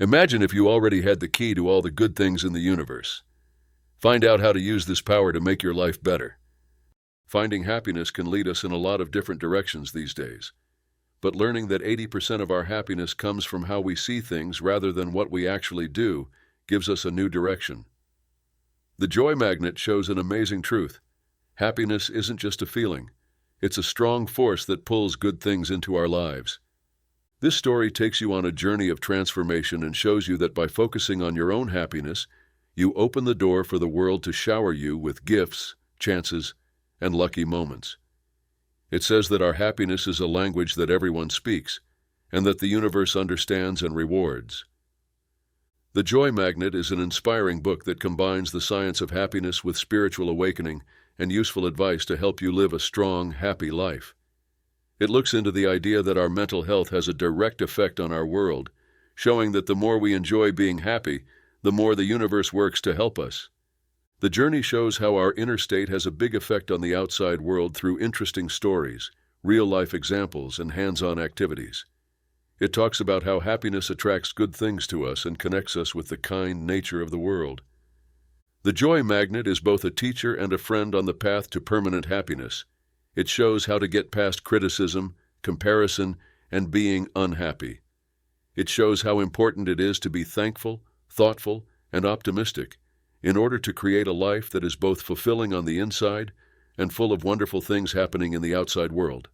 Imagine if you already had the key to all the good things in the universe. Find out how to use this power to make your life better. Finding happiness can lead us in a lot of different directions these days. But learning that 80% of our happiness comes from how we see things rather than what we actually do gives us a new direction. The Joy Magnet shows an amazing truth. Happiness isn't just a feeling. It's a strong force that pulls good things into our lives. This story takes you on a journey of transformation and shows you that by focusing on your own happiness, you open the door for the world to shower you with gifts, chances, and lucky moments. It says that our happiness is a language that everyone speaks, and that the universe understands and rewards. The Joy Magnet is an inspiring book that combines the science of happiness with spiritual awakening and useful advice to help you live a strong, happy life. It looks into the idea that our mental health has a direct effect on our world, showing that the more we enjoy being happy, the more the universe works to help us. The journey shows how our inner state has a big effect on the outside world through interesting stories, real-life examples, and hands-on activities. It talks about how happiness attracts good things to us and connects us with the kind nature of the world. The Joy Magnet is both a teacher and a friend on the path to permanent happiness. It shows how to get past criticism, comparison, and being unhappy. It shows how important it is to be thankful, thoughtful, and optimistic in order to create a life that is both fulfilling on the inside and full of wonderful things happening in the outside world.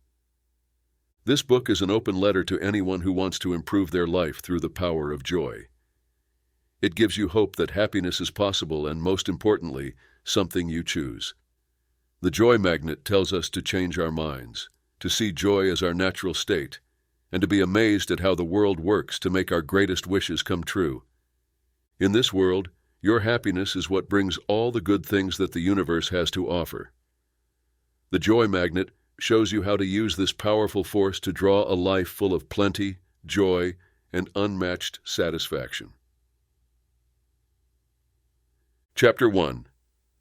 This book is an open letter to anyone who wants to improve their life through the power of joy. It gives you hope that happiness is possible and, most importantly, something you choose. The Joy Magnet tells us to change our minds, to see joy as our natural state, and to be amazed at how the world works to make our greatest wishes come true. In this world, your happiness is what brings all the good things that the universe has to offer. The Joy Magnet shows you how to use this powerful force to draw a life full of plenty, joy, and unmatched satisfaction. Chapter 1.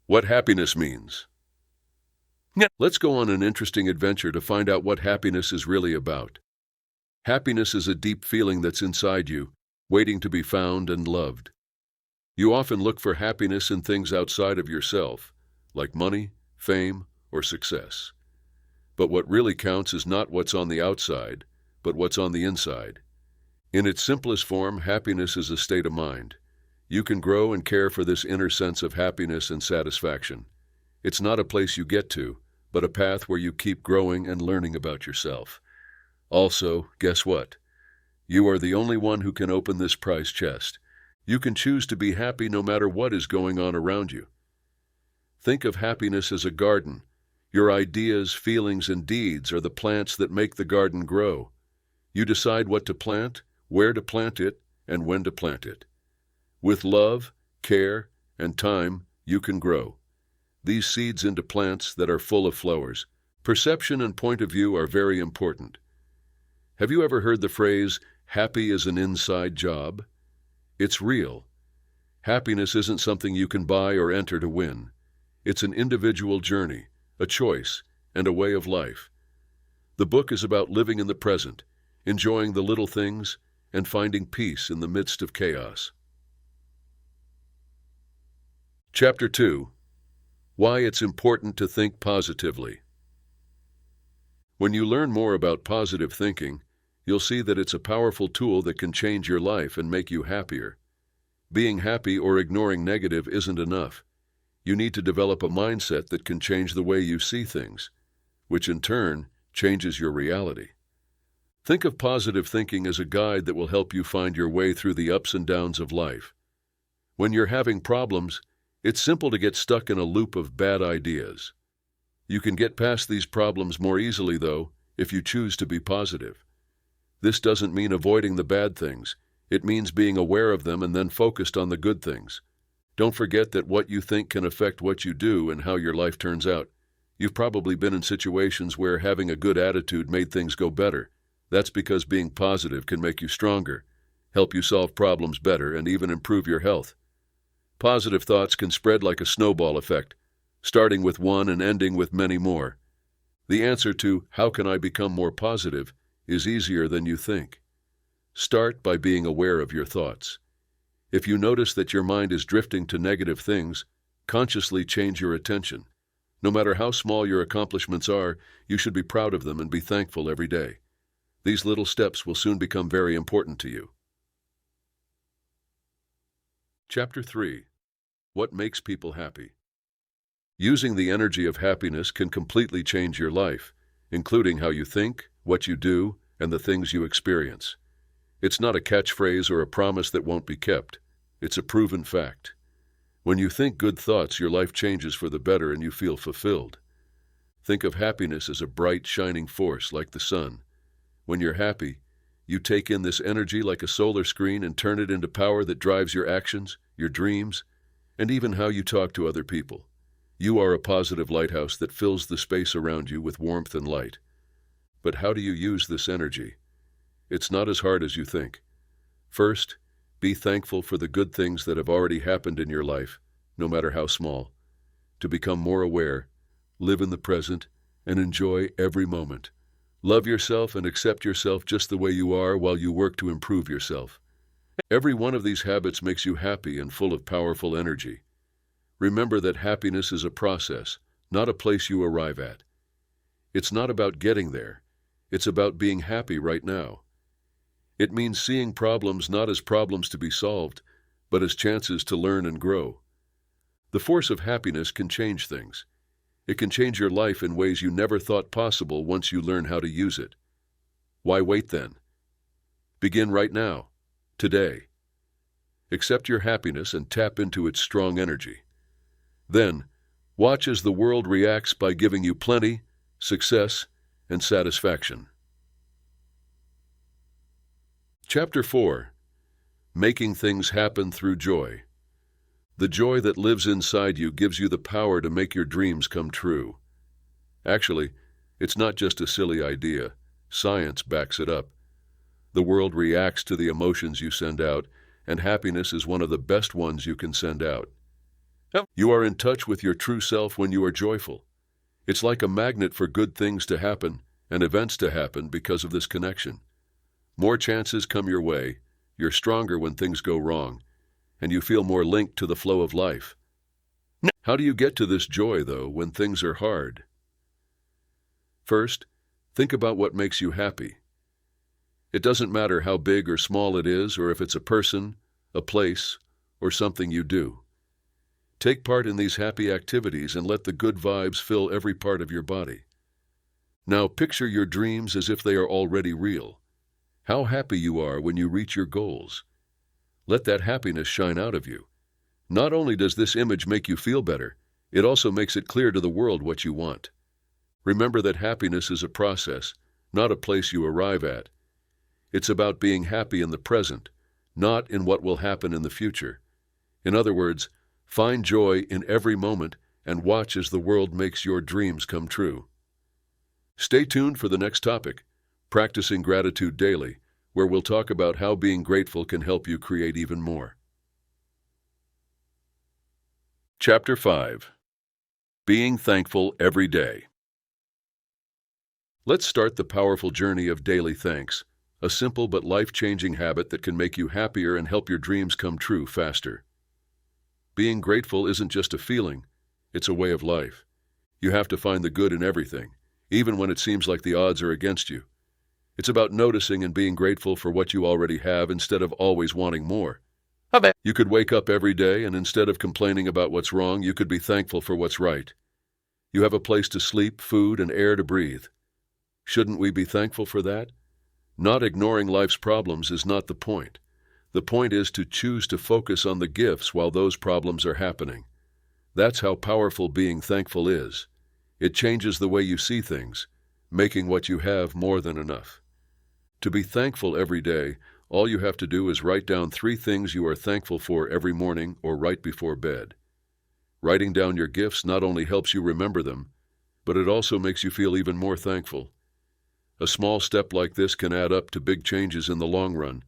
What Happiness Means. Let's go on an interesting adventure to find out what happiness is really about. Happiness is a deep feeling that's inside you, waiting to be found and loved. You often look for happiness in things outside of yourself, like money, fame, or success. But what really counts is not what's on the outside, but what's on the inside. In its simplest form, happiness is a state of mind. You can grow and care for this inner sense of happiness and satisfaction. It's not a place you get to, but a path where you keep growing and learning about yourself. Also, guess what? You are the only one who can open this prize chest. You can choose to be happy no matter what is going on around you. Think of happiness as a garden. Your ideas, feelings, and deeds are the plants that make the garden grow. You decide what to plant, where to plant it, and when to plant it. With love, care, and time, you can grow these seeds into plants that are full of flowers. Perception and point of view are very important. Have you ever heard the phrase, happy is an inside job? It's real. Happiness isn't something you can buy or enter to win. It's an individual journey, a choice, and a way of life. The book is about living in the present, enjoying the little things, and finding peace in the midst of chaos. Chapter 2. Why it's important to think positively. When you learn more about positive thinking, you'll see that it's a powerful tool that can change your life and make you happier. Being happy or ignoring negative isn't enough. You need to develop a mindset that can change the way you see things, which in turn changes your reality. Think of positive thinking as a guide that will help you find your way through the ups and downs of life. When you're having problems, it's simple to get stuck in a loop of bad ideas. You can get past these problems more easily, though, if you choose to be positive. This doesn't mean avoiding the bad things. It means being aware of them and then focused on the good things. Don't forget that what you think can affect what you do and how your life turns out. You've probably been in situations where having a good attitude made things go better. That's because being positive can make you stronger, help you solve problems better, and even improve your health. Positive thoughts can spread like a snowball effect, starting with one and ending with many more. The answer to, how can I become more positive, is easier than you think. Start by being aware of your thoughts. If you notice that your mind is drifting to negative things, consciously change your attention. No matter how small your accomplishments are, you should be proud of them and be thankful every day. These little steps will soon become very important to you. Chapter 3. What makes people happy? Using the energy of happiness can completely change your life, including how you think, what you do, and the things you experience. It's not a catchphrase or a promise that won't be kept. It's a proven fact. When you think good thoughts, your life changes for the better and you feel fulfilled. Think of happiness as a bright, shining force like the sun. When you're happy, you take in this energy like a solar screen and turn it into power that drives your actions, your dreams, and even how you talk to other people. You are a positive lighthouse that fills the space around you with warmth and light. But how do you use this energy? It's not as hard as you think. First, be thankful for the good things that have already happened in your life, no matter how small. To become more aware, live in the present, and enjoy every moment. Love yourself and accept yourself just the way you are while you work to improve yourself. Every one of these habits makes you happy and full of powerful energy. Remember that happiness is a process, not a place you arrive at. It's not about getting there. It's about being happy right now. It means seeing problems not as problems to be solved, but as chances to learn and grow. The force of happiness can change things. It can change your life in ways you never thought possible once you learn how to use it. Why wait then? Begin right now, today. Accept your happiness and tap into its strong energy. Then, watch as the world reacts by giving you plenty, success, and satisfaction. Chapter 4. Making things happen through joy. The joy that lives inside you gives you the power to make your dreams come true. Actually, it's not just a silly idea. Science backs it up. The world reacts to the emotions you send out, and happiness is one of the best ones you can send out. You are in touch with your true self when you are joyful. It's like a magnet for good things to happen and events to happen because of this connection. More chances come your way, you're stronger when things go wrong, and you feel more linked to the flow of life. How do you get to this joy, though, when things are hard? First, think about what makes you happy. It doesn't matter how big or small it is, or if it's a person, a place, or something you do. Take part in these happy activities and let the good vibes fill every part of your body. Now picture your dreams as if they are already real. How happy you are when you reach your goals. Let that happiness shine out of you. Not only does this image make you feel better, it also makes it clear to the world what you want. Remember that happiness is a process, not a place you arrive at. It's about being happy in the present, not in what will happen in the future. In other words, find joy in every moment and watch as the world makes your dreams come true. Stay tuned for the next topic, Practicing Gratitude Daily, where we'll talk about how being grateful can help you create even more. Chapter 5. Being Thankful Every Day. Let's start the powerful journey of daily thanks, a simple but life-changing habit that can make you happier and help your dreams come true faster. Being grateful isn't just a feeling, it's a way of life. You have to find the good in everything, even when it seems like the odds are against you. It's about noticing and being grateful for what you already have instead of always wanting more. You could wake up every day and instead of complaining about what's wrong, you could be thankful for what's right. You have a place to sleep, food, and air to breathe. Shouldn't we be thankful for that? Not ignoring life's problems is not the point. The point is to choose to focus on the gifts while those problems are happening. That's how powerful being thankful is. It changes the way you see things, making what you have more than enough. To be thankful every day, all you have to do is write down 3 things you are thankful for every morning or right before bed. Writing down your gifts not only helps you remember them, but it also makes you feel even more thankful. A small step like this can add up to big changes in the long run.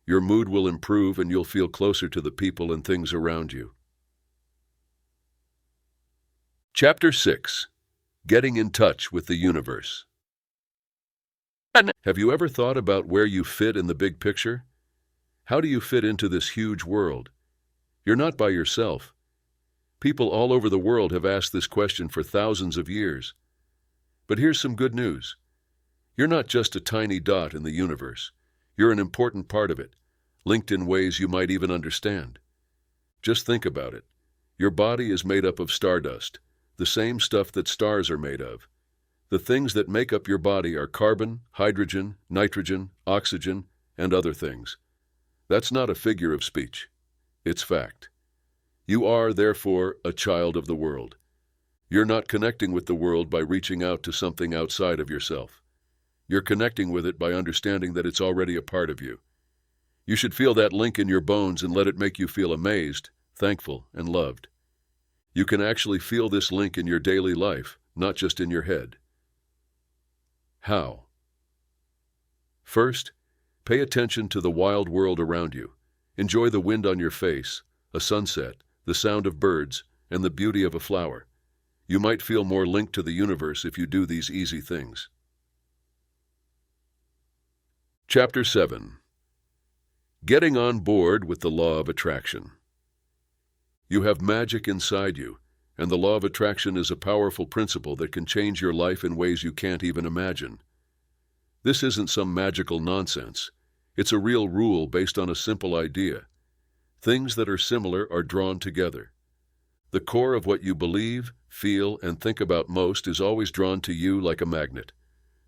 Your mood will improve and you'll feel closer to the people and things around you. Chapter 6. Getting in touch with the universe. Have you ever thought about where you fit in the big picture? How do you fit into this huge world? You're not by yourself. People all over the world have asked this question for thousands of years. But here's some good news. You're not just a tiny dot in the universe. You're an important part of it, linked in ways you might even understand. Just think about it. Your body is made up of stardust, the same stuff that stars are made of. The things that make up your body are carbon, hydrogen, nitrogen, oxygen, and other things. That's not a figure of speech. It's fact. You are, therefore, a child of the world. You're not connecting with the world by reaching out to something outside of yourself. You're connecting with it by understanding that it's already a part of you. You should feel that link in your bones and let it make you feel amazed, thankful, and loved. You can actually feel this link in your daily life, not just in your head. How? First, pay attention to the wild world around you. Enjoy the wind on your face, a sunset, the sound of birds, and the beauty of a flower. You might feel more linked to the universe if you do these easy things. Chapter 7. Getting on board with the law of attraction. You have magic inside you, and the law of attraction is a powerful principle that can change your life in ways you can't even imagine. This isn't some magical nonsense. It's a real rule based on a simple idea. Things that are similar are drawn together. The core of what you believe, feel, and think about most is always drawn to you like a magnet.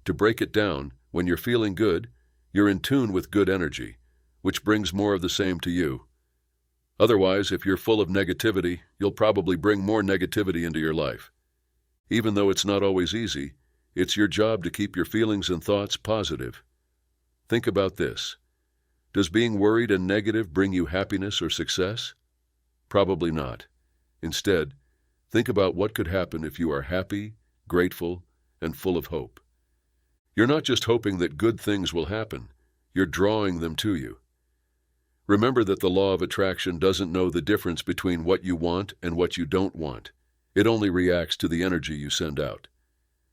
To break it down, when you're feeling good, you're in tune with good energy, which brings more of the same to you. Otherwise, if you're full of negativity, you'll probably bring more negativity into your life. Even though it's not always easy, it's your job to keep your feelings and thoughts positive. Think about this. Does being worried and negative bring you happiness or success? Probably not. Instead, think about what could happen if you are happy, grateful, and full of hope. You're not just hoping that good things will happen, you're drawing them to you. Remember that the law of attraction doesn't know the difference between what you want and what you don't want. It only reacts to the energy you send out.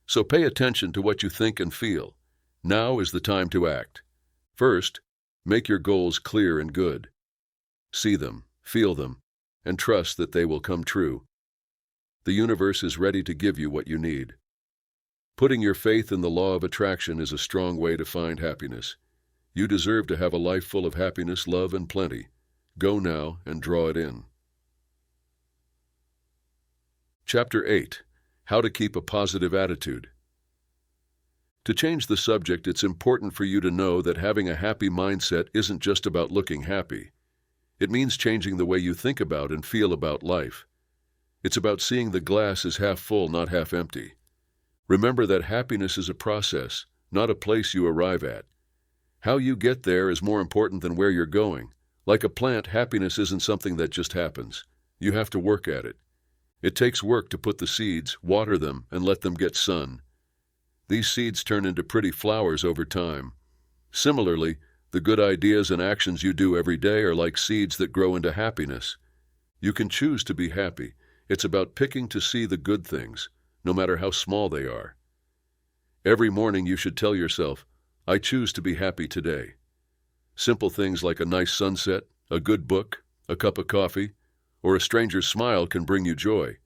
So pay attention to what you think and feel. Now is the time to act. First, make your goals clear and good. See them, feel them, and trust that they will come true. The universe is ready to give you what you need. Putting your faith in the law of attraction is a strong way to find happiness. You deserve to have a life full of happiness, love, and plenty. Go now and draw it in. Chapter 8. How to keep a positive attitude. To change the subject, it's important for you to know that having a happy mindset isn't just about looking happy. It means changing the way you think about and feel about life. It's about seeing the glass as half full, not half empty. Remember that happiness is a process, not a place you arrive at. How you get there is more important than where you're going. Like a plant, happiness isn't something that just happens. You have to work at it. It takes work to put the seeds, water them, and let them get sun. These seeds turn into pretty flowers over time. Similarly, the good ideas and actions you do every day are like seeds that grow into happiness. You can choose to be happy. It's about picking to see the good things, no matter how small they are. Every morning you should tell yourself, I choose to be happy today. Simple things like a nice sunset, a good book, a cup of coffee, or a stranger's smile can bring you joy.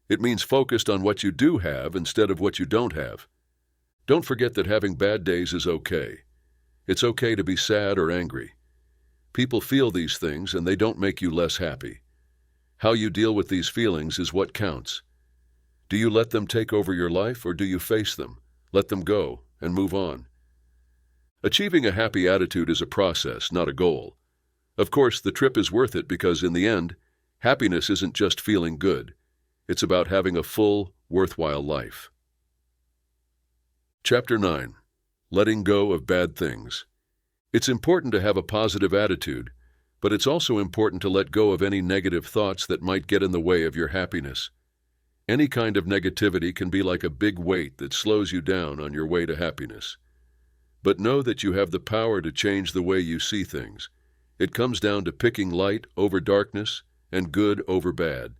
It means focused on what you do have instead of what you don't have. Don't forget that having bad days is okay. It's okay to be sad or angry. People feel these things and they don't make you less happy. How you deal with these feelings is what counts. Do you let them take over your life or do you face them, let them go, and move on? Achieving a happy attitude is a process, not a goal. Of course, the trip is worth it because in the end, happiness isn't just feeling good. It's about having a full, worthwhile life. Chapter 9. Letting go of bad things. It's important to have a positive attitude, but it's also important to let go of any negative thoughts that might get in the way of your happiness. Any kind of negativity can be like a big weight that slows you down on your way to happiness. But know that you have the power to change the way you see things. It comes down to picking light over darkness and good over bad.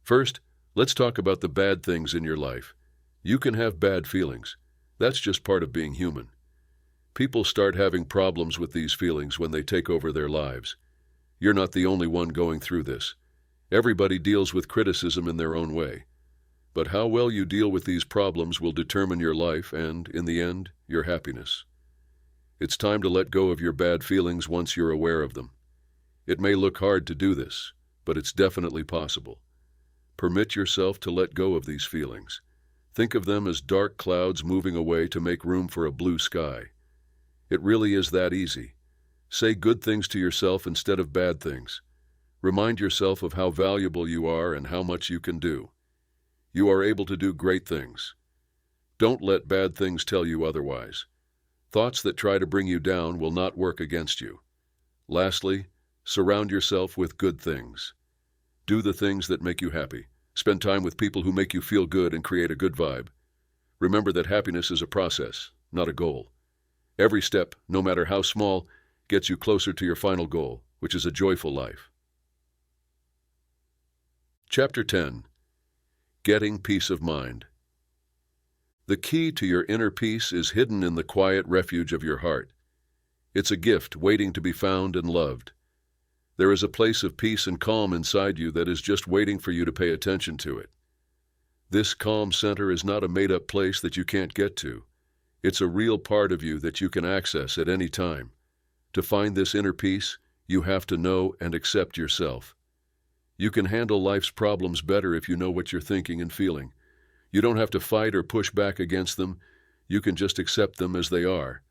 First, let's talk about the bad things in your life. You can have bad feelings. That's just part of being human. People start having problems with these feelings when they take over their lives. You're not the only one going through this. Everybody deals with criticism in their own way. But how well you deal with these problems will determine your life and, in the end, your happiness. It's time to let go of your bad feelings once you're aware of them. It may look hard to do this, but it's definitely possible. Permit yourself to let go of these feelings. Think of them as dark clouds moving away to make room for a blue sky. It really is that easy. Say good things to yourself instead of bad things. Remind yourself of how valuable you are and how much you can do. You are able to do great things. Don't let bad things tell you otherwise. Thoughts that try to bring you down will not work against you. Lastly, surround yourself with good things. Do the things that make you happy. Spend time with people who make you feel good and create a good vibe. Remember that happiness is a process, not a goal. Every step, no matter how small, gets you closer to your final goal, which is a joyful life. Chapter 10. Getting peace of mind. The key to your inner peace is hidden in the quiet refuge of your heart. It's a gift waiting to be found and loved. There is a place of peace and calm inside you that is just waiting for you to pay attention to it. This calm center is not a made-up place that you can't get to. It's a real part of you that you can access at any time. To find this inner peace, you have to know and accept yourself. You can handle life's problems better if you know what you're thinking and feeling. You don't have to fight or push back against them. You can just accept them as they are.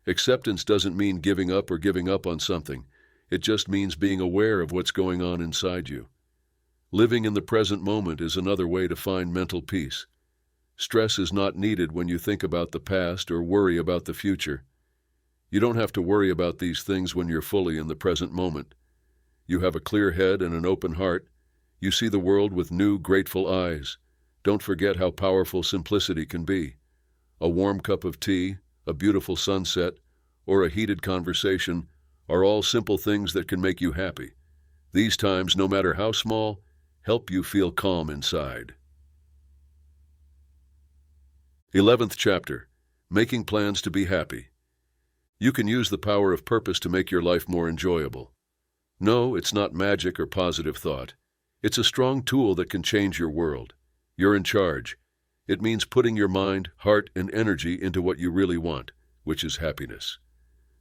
Acceptance doesn't mean giving up or giving up on something. It just means being aware of what's going on inside you. Living in the present moment is another way to find mental peace. Stress is not needed when you think about the past or worry about the future. You don't have to worry about these things when you're fully in the present moment. You have a clear head and an open heart. You see the world with new, grateful eyes. Don't forget how powerful simplicity can be. A warm cup of tea, a beautiful sunset, or a heated conversation are all simple things that can make you happy. These times, no matter how small, help you feel calm inside. 11th chapter. Making plans to be happy. You can use the power of purpose to make your life more enjoyable. No, it's not magic or positive thought. It's a strong tool that can change your world. You're in charge. It means putting your mind, heart, and energy into what you really want, which is happiness.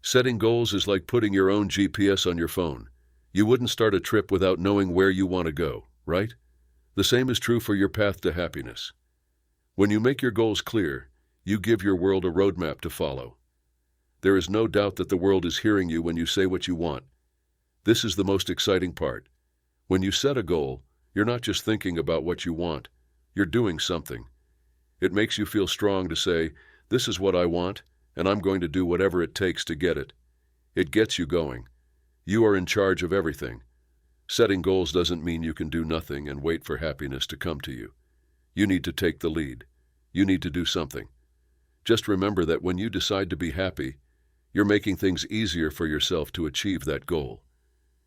Setting goals is like putting your own GPS on your phone. You wouldn't start a trip without knowing where you want to go, right? The same is true for your path to happiness. When you make your goals clear, you give your world a roadmap to follow. There is no doubt that the world is hearing you when you say what you want. This is the most exciting part. When you set a goal, you're not just thinking about what you want. You're doing something. It makes you feel strong to say, this is what I want, and I'm going to do whatever it takes to get it. It gets you going. You are in charge of everything. Setting goals doesn't mean you can do nothing and wait for happiness to come to you. You need to take the lead. You need to do something. Just remember that when you decide to be happy, you're making things easier for yourself to achieve that goal.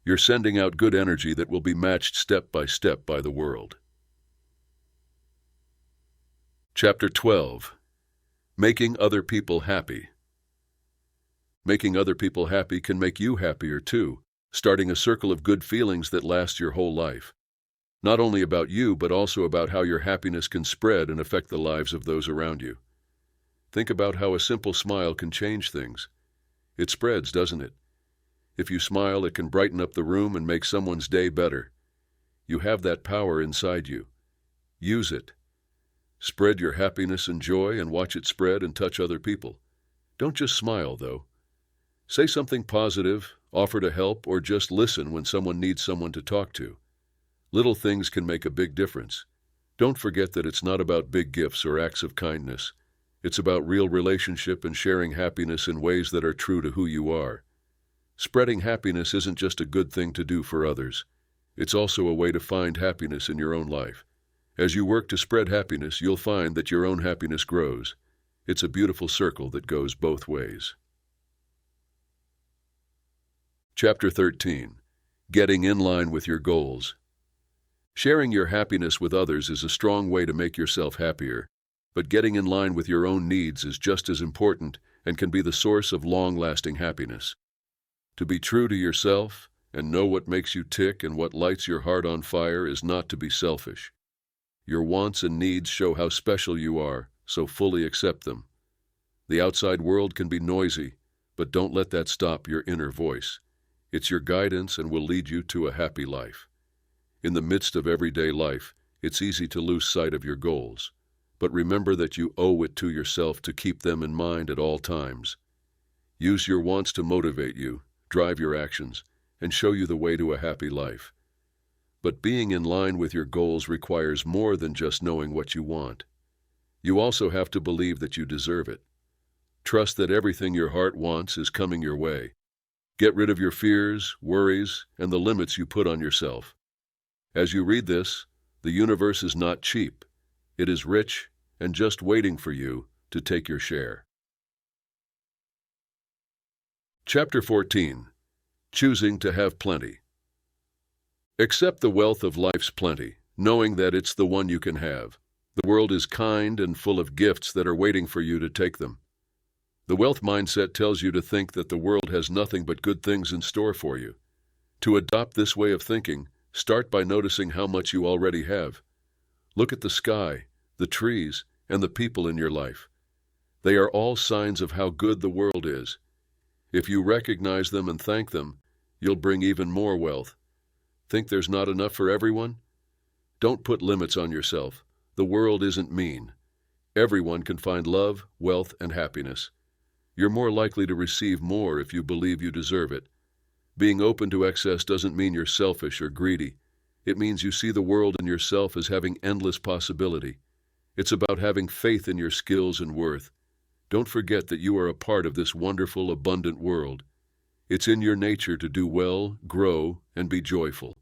You're sending out good energy that will be matched step by the world. Chapter 12. Making other people happy. Making other people happy can make you happier too, starting a circle of good feelings that lasts your whole life. Not only about you, but also about how your happiness can spread and affect the lives of those around you. Think about how a simple smile can change things. It spreads, doesn't it? If you smile, it can brighten up the room and make someone's day better. You have that power inside you. Use it. Spread your happiness and joy and watch it spread and touch other people. Don't just smile, though. Say something positive, offer to help, or just listen when someone needs someone to talk to. Little things can make a big difference. Don't forget that it's not about big gifts or acts of kindness. It's about real relationship and sharing happiness in ways that are true to who you are. Spreading happiness isn't just a good thing to do for others. It's also a way to find happiness in your own life. As you work to spread happiness, you'll find that your own happiness grows. It's a beautiful circle that goes both ways. Chapter 13. Getting in line with your goals. Sharing your happiness with others is a strong way to make yourself happier. but getting in line with your own needs is just as important and can be the source of long-lasting happiness. To be true to yourself and know what makes you tick and what lights your heart on fire is not to be selfish. Your wants and needs show how special you are, so fully accept them. The outside world can be noisy, but don't let that stop your inner voice. It's your guidance and will lead you to a happy life. In the midst of everyday life, it's easy to lose sight of your goals, but remember that you owe it to yourself to keep them in mind at all times. Use your wants to motivate you, drive your actions, and show you the way to a happy life. But being in line with your goals requires more than just knowing what you want. You also have to believe that you deserve it. Trust that everything your heart wants is coming your way. Get rid of your fears, worries, and the limits you put on yourself. As you read this, the universe is not cheap. It is rich and just waiting for you to take your share. Chapter 14. Choosing to have plenty. Accept the wealth of life's plenty, knowing that it's the one you can have. The world is kind and full of gifts that are waiting for you to take them. The wealth mindset tells you to think that the world has nothing but good things in store for you. To adopt this way of thinking, start by noticing how much you already have. Look at the sky, the trees, and the people in your life. They are all signs of how good the world is. If you recognize them and thank them, you'll bring even more wealth. Think there's not enough for everyone? Don't put limits on yourself. The world isn't mean. Everyone can find love, wealth, and happiness. You're more likely to receive more if you believe you deserve it. Being open to excess doesn't mean you're selfish or greedy. It means you see the world and yourself as having endless possibility. It's about having faith in your skills and worth. Don't forget that you are a part of this wonderful, abundant world. It's in your nature to do well, grow, and be joyful.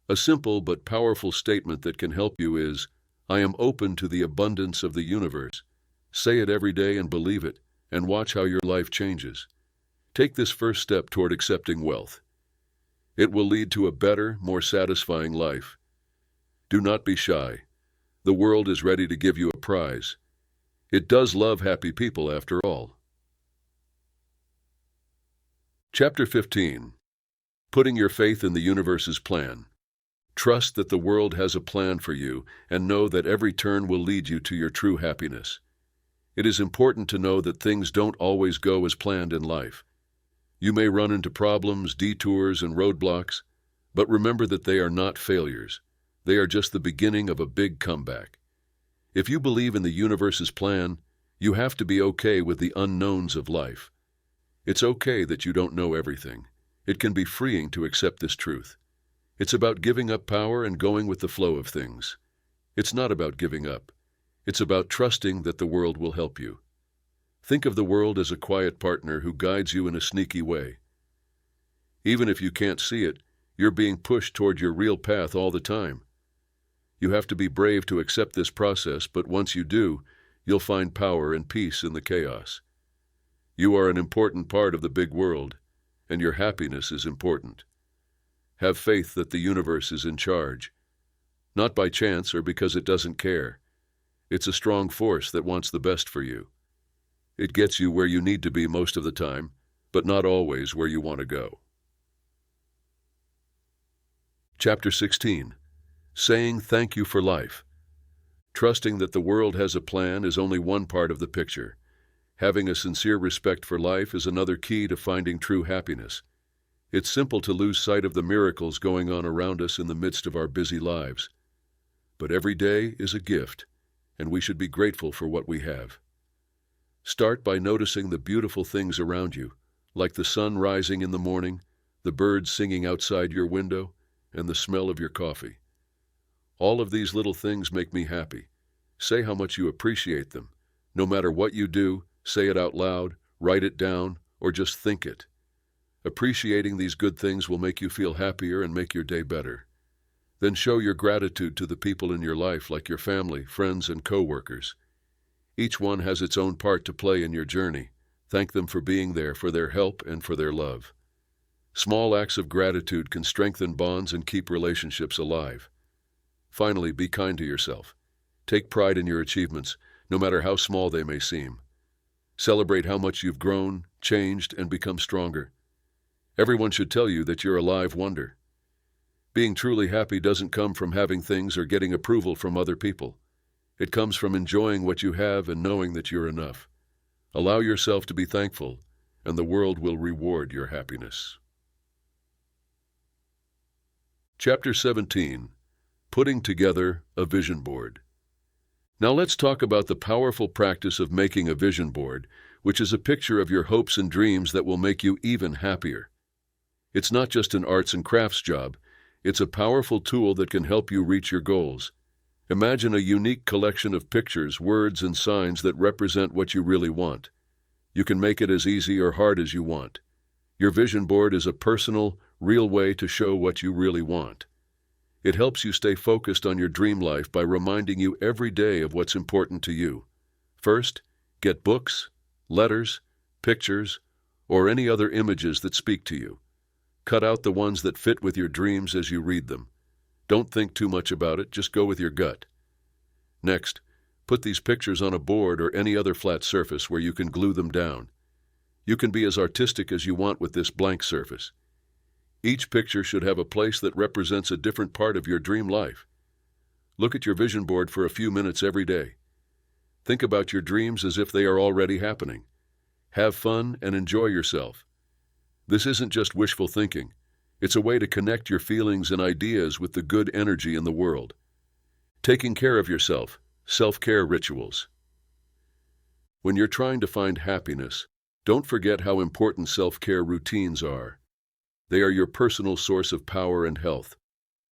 A simple but powerful statement that can help you is, I am open to the abundance of the universe. Say it every day and believe it, and watch how your life changes. Take this first step toward accepting wealth. It will lead to a better, more satisfying life. Do not be shy. The world is ready to give you a prize. It does love happy people after all. Chapter 15. Putting your faith in the universe's plan. Trust that the world has a plan for you and know that every turn will lead you to your true happiness. It is important to know that things don't always go as planned in life. You may run into problems, detours, and roadblocks, but remember that they are not failures. They are just the beginning of a big comeback. If you believe in the universe's plan, you have to be okay with the unknowns of life. It's okay that you don't know everything. It can be freeing to accept this truth. It's about giving up power and going with the flow of things. It's not about giving up. It's about trusting that the world will help you. Think of the world as a quiet partner who guides you in a sneaky way. Even if you can't see it, you're being pushed toward your real path all the time. You have to be brave to accept this process, but once you do, you'll find power and peace in the chaos. You are an important part of the big world, and your happiness is important. Have faith that the universe is in charge, not by chance or because it doesn't care. It's a strong force that wants the best for you. It gets you where you need to be most of the time, but not always where you want to go. Chapter 16. Saying thank you for life. Trusting that the world has a plan is only one part of the picture. Having a sincere respect for life is another key to finding true happiness. It's simple to lose sight of the miracles going on around us in the midst of our busy lives. But every day is a gift, and we should be grateful for what we have. Start by noticing the beautiful things around you, like the sun rising in the morning, the birds singing outside your window, and the smell of your coffee. All of these little things make me happy. Say how much you appreciate them. No matter what you do, say it out loud, write it down, or just think it. Appreciating these good things will make you feel happier and make your day better. Then show your gratitude to the people in your life, like your family, friends, and co-workers. Each one has its own part to play in your journey. Thank them for being there, for their help, and for their love. Small acts of gratitude can strengthen bonds and keep relationships alive. Finally, be kind to yourself. Take pride in your achievements. no matter how small they may seem. Celebrate how much you've grown, changed, and become stronger. Everyone should tell you that you're a live wonder. Being truly happy doesn't come from having things or getting approval from other people. It comes from enjoying what you have and knowing that you're enough. Allow yourself to be thankful, and the world will reward your happiness. Chapter 17. Putting Together a Vision Board. Now let's talk about the powerful practice of making a vision board, which is a picture of your hopes and dreams that will make you even happier. It's not just an arts and crafts job, it's a powerful tool that can help you reach your goals. Imagine a unique collection of pictures, words, and signs that represent what you really want. You can make it as easy or hard as you want. Your vision board is a personal, real way to show what you really want. It helps you stay focused on your dream life by reminding you every day of what's important to you. First, get books, letters, pictures, or any other images that speak to you. Cut out the ones that fit with your dreams as you read them. Don't think too much about it, just go with your gut. Next, put these pictures on a board or any other flat surface where you can glue them down. You can be as artistic as you want with this blank surface. Each picture should have a place that represents a different part of your dream life. Look at your vision board for a few minutes every day. Think about your dreams as if they are already happening. Have fun and enjoy yourself. This isn't just wishful thinking. It's a way to connect your feelings and ideas with the good energy in the world. Taking care of yourself, self-care rituals. When you're trying to find happiness, don't forget how important self-care routines are. They are your personal source of power and health.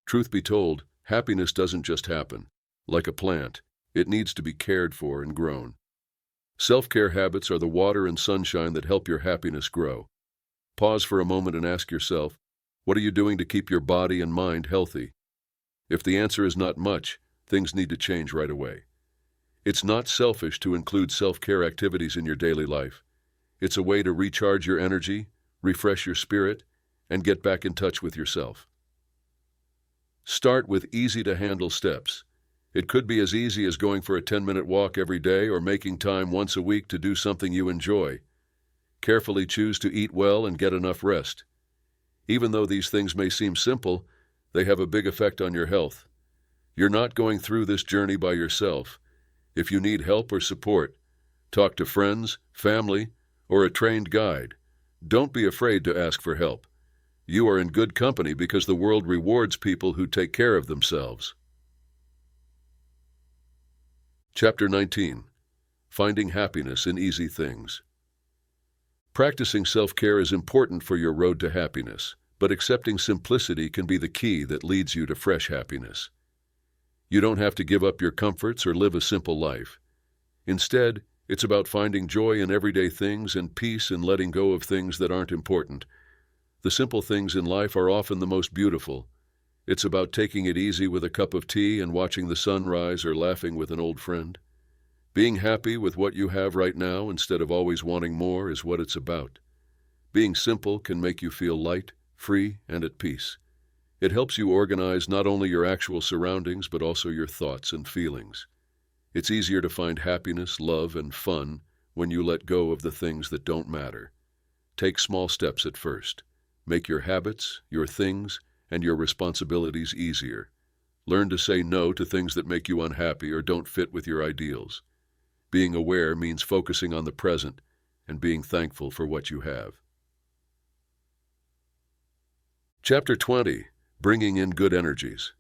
Truth be told, happiness doesn't just happen. Like a plant, it needs to be cared for and grown. Self-care habits are the water and sunshine that help your happiness grow. Pause for a moment and ask yourself, what are you doing to keep your body and mind healthy? If the answer is not much, things need to change right away. It's not selfish to include self-care activities in your daily life. It's a way to recharge your energy, refresh your spirit, and get back in touch with yourself. Start with easy-to-handle steps. It could be as easy as going for a 10-minute walk every day or making time once a week to do something you enjoy. Carefully choose to eat well and get enough rest. Even though these things may seem simple, they have a big effect on your health. You're not going through this journey by yourself. If you need help or support, talk to friends, family, or a trained guide. Don't be afraid to ask for help. You are in good company because the world rewards people who take care of themselves. Chapter 19. Finding Happiness in Easy Things. Practicing self-care is important for your road to happiness, but accepting simplicity can be the key that leads you to fresh happiness. You don't have to give up your comforts or live a simple life. Instead, it's about finding joy in everyday things and peace in letting go of things that aren't important. The simple things in life are often the most beautiful. It's about taking it easy with a cup of tea and watching the sun rise or laughing with an old friend. Being happy with what you have right now instead of always wanting more is what it's about. Being simple can make you feel light, free, and at peace. It helps you organize not only your actual surroundings but also your thoughts and feelings. It's easier to find happiness, love, and fun when you let go of the things that don't matter. Take small steps at first. Make your habits, your things, and your responsibilities easier. Learn to say no to things that make you unhappy or don't fit with your ideals. Being aware means focusing on the present and being thankful for what you have. Chapter 20. Bringing in Good Energies.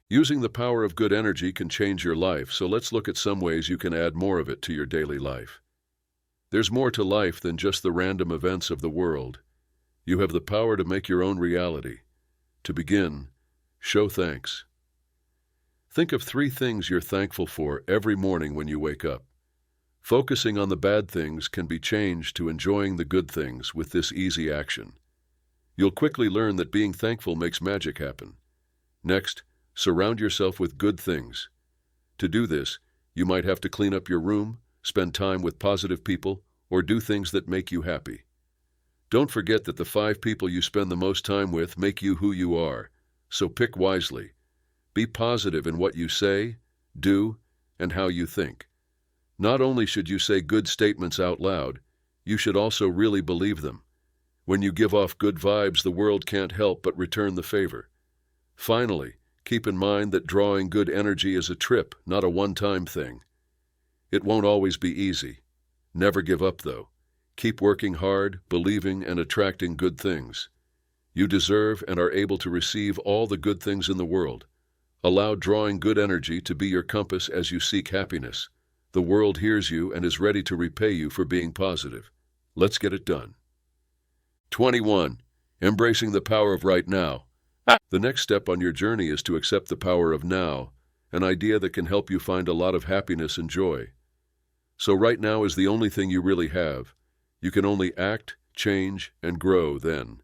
Using the power of good energy can change your life, so let's look at some ways you can add more of it to your daily life. There's more to life than just the random events of the world. You have the power to make your own reality. To begin, show thanks. Think of 3 things you're thankful for every morning when you wake up. Focusing on the bad things can be changed to enjoying the good things with this easy action. You'll quickly learn that being thankful makes magic happen. Next, surround yourself with good things. To do this, you might have to clean up your room, spend time with positive people, or do things that make you happy. Don't forget that the 5 people you spend the most time with make you who you are, so pick wisely. Be positive in what you say, do, and how you think. Not only should you say good statements out loud, you should also really believe them. When you give off good vibes, the world can't help but return the favor. Finally, keep in mind that drawing good energy is a trip, not a one-time thing. It won't always be easy. Never give up, though. Keep working hard, believing, and attracting good things. You deserve and are able to receive all the good things in the world. Allow drawing good energy to be your compass as you seek happiness. The world hears you and is ready to repay you for being positive. Let's get it done. 21. Embracing the power of right now. The next step on your journey is to accept the power of now, an idea that can help you find a lot of happiness and joy. So right now is the only thing you really have. You can only act, change, and grow then.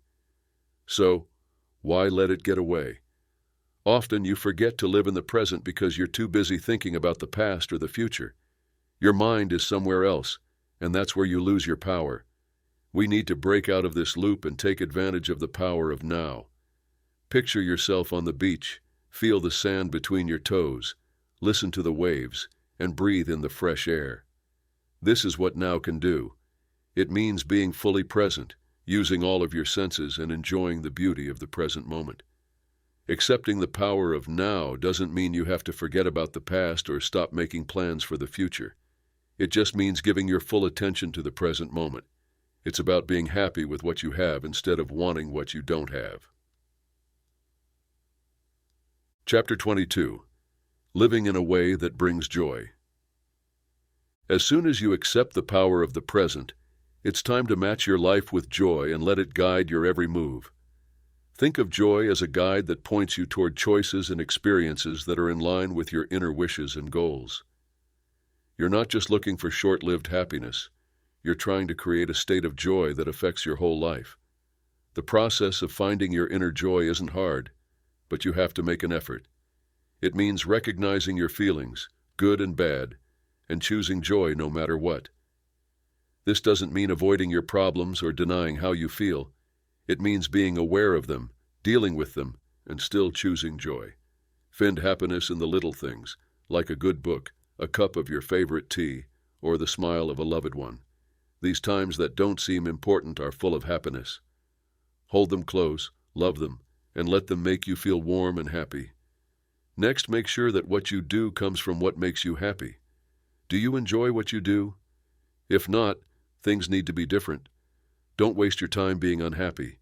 So, why let it get away? Often you forget to live in the present because you're too busy thinking about the past or the future. Your mind is somewhere else, and that's where you lose your power. We need to break out of this loop and take advantage of the power of now. Picture yourself on the beach, feel the sand between your toes, listen to the waves, and breathe in the fresh air. This is what now can do. It means being fully present, using all of your senses and enjoying the beauty of the present moment. Accepting the power of now doesn't mean you have to forget about the past or stop making plans for the future. It just means giving your full attention to the present moment. It's about being happy with what you have instead of wanting what you don't have. Chapter 22. Living in a way that brings joy. As soon as you accept the power of the present, it's time to match your life with joy and let it guide your every move. Think of joy as a guide that points you toward choices and experiences that are in line with your inner wishes and goals. You're not just looking for short-lived happiness. You're trying to create a state of joy that affects your whole life. The process of finding your inner joy isn't hard, but you have to make an effort. It means recognizing your feelings, good and bad, and choosing joy no matter what. This doesn't mean avoiding your problems or denying how you feel. It means being aware of them, dealing with them, and still choosing joy. Find happiness in the little things, like a good book, a cup of your favorite tea, or the smile of a loved one. These times that don't seem important are full of happiness. Hold them close, love them, and let them make you feel warm and happy. Next, make sure that what you do comes from what makes you happy. Do you enjoy what you do? If not, things need to be different. Don't waste your time being unhappy.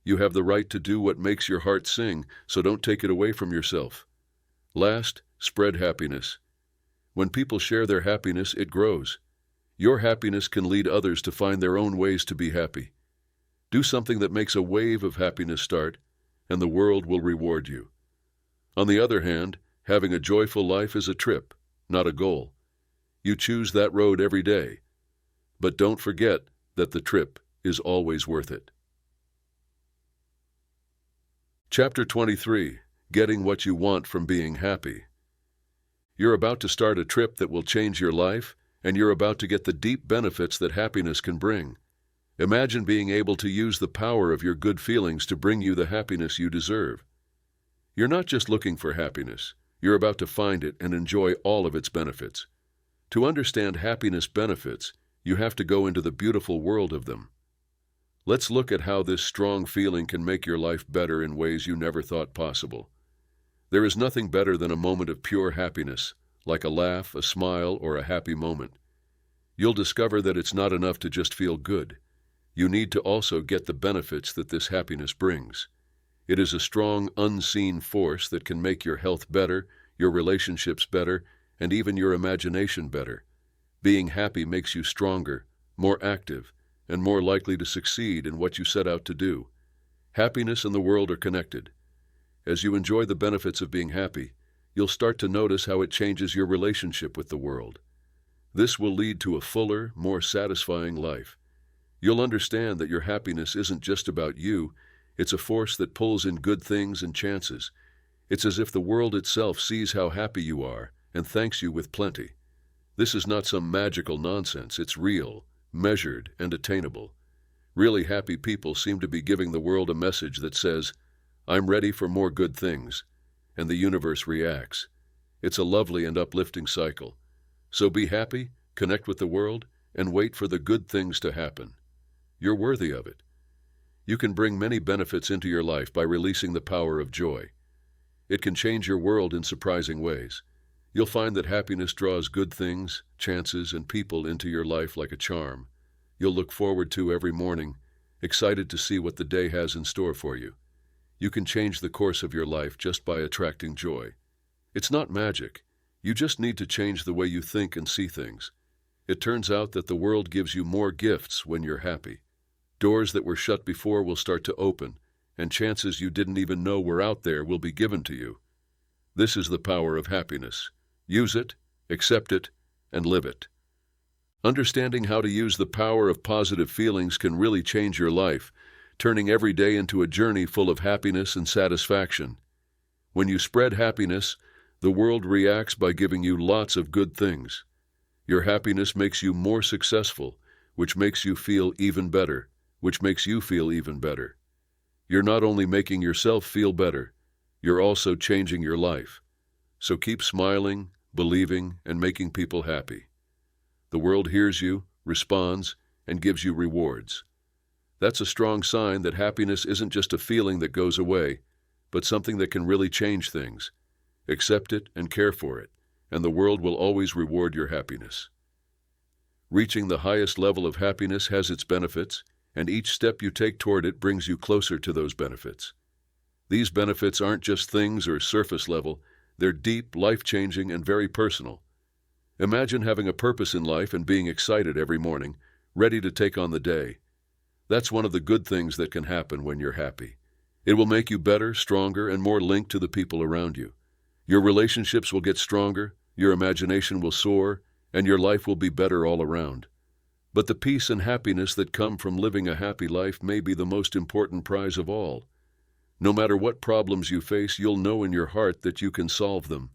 You have the right to do what makes your heart sing, so don't take it away from yourself. Last, spread happiness. When people share their happiness, it grows. Your happiness can lead others to find their own ways to be happy. Do something that makes a wave of happiness start, and the world will reward you. On the other hand, having a joyful life is a trip, not a goal. You choose that road every day. But don't forget that the trip is always worth it. Chapter 23. Getting what you want from being happy. You're about to start a trip that will change your life, and you're about to get the deep benefits that happiness can bring. Imagine being able to use the power of your good feelings to bring you the happiness you deserve. You're not just looking for happiness. You're about to find it and enjoy all of its benefits. To understand happiness benefits, you have to go into the beautiful world of them. Let's look at how this strong feeling can make your life better in ways you never thought possible. There is nothing better than a moment of pure happiness, like a laugh, a smile, or a happy moment. You'll discover that it's not enough to just feel good. You need to also get the benefits that this happiness brings. It is a strong, unseen force that can make your health better, your relationships better, and even your imagination better. Being happy makes you stronger, more active, and more likely to succeed in what you set out to do. Happiness and the world are connected. As you enjoy the benefits of being happy, you'll start to notice how it changes your relationship with the world. This will lead to a fuller, more satisfying life. You'll understand that your happiness isn't just about you. It's a force that pulls in good things and chances. It's as if the world itself sees how happy you are and thanks you with plenty. This is not some magical nonsense. It's real, measured, and attainable. Really happy people seem to be giving the world a message that says, "I'm ready for more good things," and the universe reacts. It's a lovely and uplifting cycle. So be happy, connect with the world, and wait for the good things to happen. You're worthy of it. You can bring many benefits into your life by releasing the power of joy. It can change your world in surprising ways. You'll find that happiness draws good things, chances, and people into your life like a charm. You'll look forward to every morning, excited to see what the day has in store for you. You can change the course of your life just by attracting joy. It's not magic. You just need to change the way you think and see things. It turns out that the world gives you more gifts when you're happy. Doors that were shut before will start to open, and chances you didn't even know were out there will be given to you. This is the power of happiness. Use it, accept it, and live it. Understanding how to use the power of positive feelings can really change your life, turning every day into a journey full of happiness and satisfaction. When you spread happiness, the world reacts by giving you lots of good things. Your happiness makes you more successful, which makes you feel even better, which makes you feel even better. You're not only making yourself feel better, you're also changing your life. So keep smiling, believing, and making people happy. The world hears you, responds, and gives you rewards. That's a strong sign that happiness isn't just a feeling that goes away, but something that can really change things. Accept it and care for it, and the world will always reward your happiness. Reaching the highest level of happiness has its benefits, and each step you take toward it brings you closer to those benefits. These benefits aren't just things or surface level, they're deep, life-changing, and very personal. Imagine having a purpose in life and being excited every morning, ready to take on the day. That's one of the good things that can happen when you're happy. It will make you better, stronger, and more linked to the people around you. Your relationships will get stronger, your imagination will soar, and your life will be better all around. But the peace and happiness that come from living a happy life may be the most important prize of all. No matter what problems you face, you'll know in your heart that you can solve them.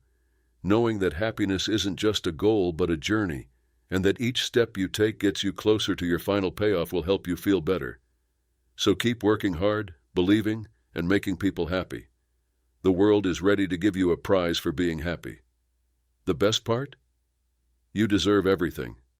Knowing that happiness isn't just a goal but a journey, and that each step you take gets you closer to your final payoff will help you feel better. So keep working hard, believing, and making people happy. The world is ready to give you a prize for being happy. The best part? You deserve everything.